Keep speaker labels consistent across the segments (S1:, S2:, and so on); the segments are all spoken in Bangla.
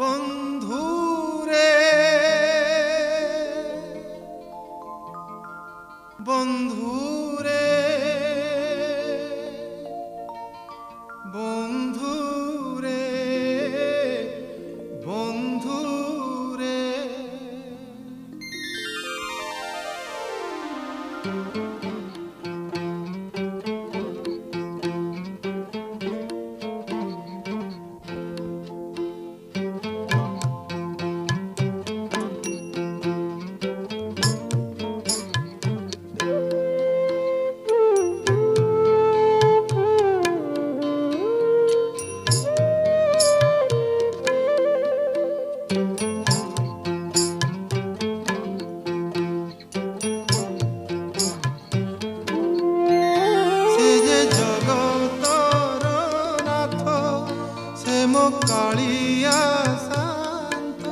S1: বন্ধুরে বন্ধুরে বন্ধুরে বন্ধুরে কালিয়া শান্ত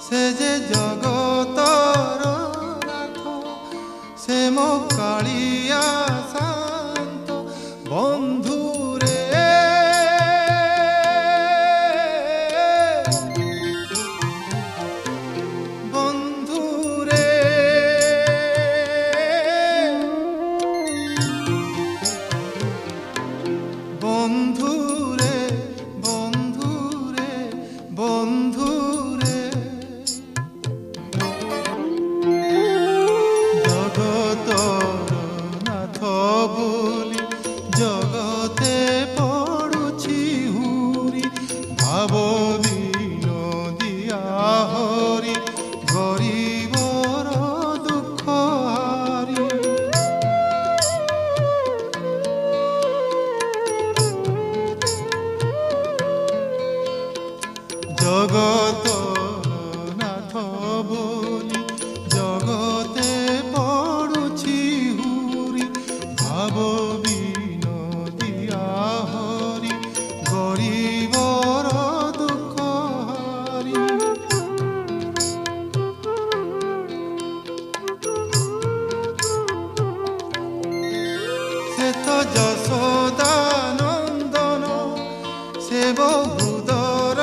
S1: সে যে জগতর নাথ সে মো কালিয়া শান্ত বন্ধুরে বন্ধুরে বন্ধুরে বন্ধুরে জগতর নাথ বলি জগতে পড়ুছি হুরি ভাব বিনোদিয়া হরি গরিবর দুঃখ হারি জগত নাথ বলি জগতে পড়ুছি হুরি ভাব বিনোদিয়া হরি গরিবর দুঃখ হারি সে তো যশোদা নন্দন সে বহুদর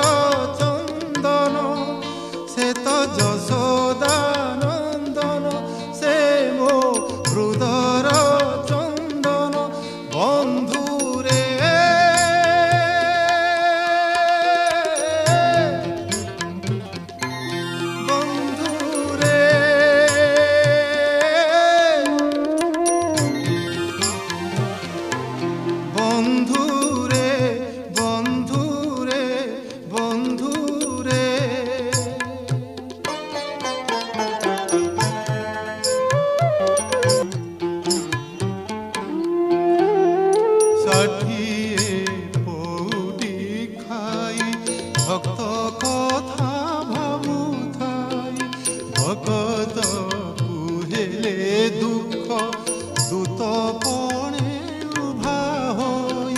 S1: সে তো যশোদানন্দন সে মো হৃদর চন্দন বন্ধুরে বন্ধুরে বন্ধুরে বন্ধুরে বন্ধুরে ষাঠিয়ে পৌটি খাই ভক্ত কথা ভাবুথাই ভগত কুহেলে দুঃখ দূত পণে উভা হই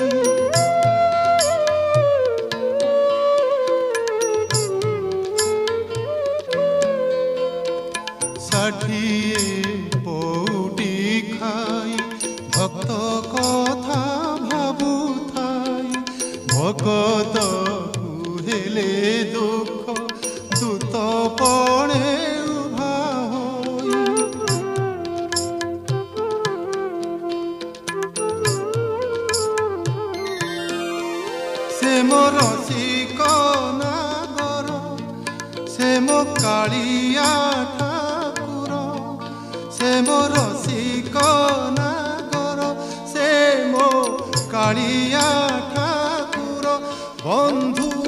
S1: ষাঠিয়ে পৌটি খাই ভক্ত কথা ভাবুথাই ভগত কুহেলে দুঃখ দূত পণে উভা হই সে মো রসিক নাগর সে মো কালিয়া ঠাকুর সে মো রসিক নাগর সে মো কালিয়া ঠাকুর বন্ধু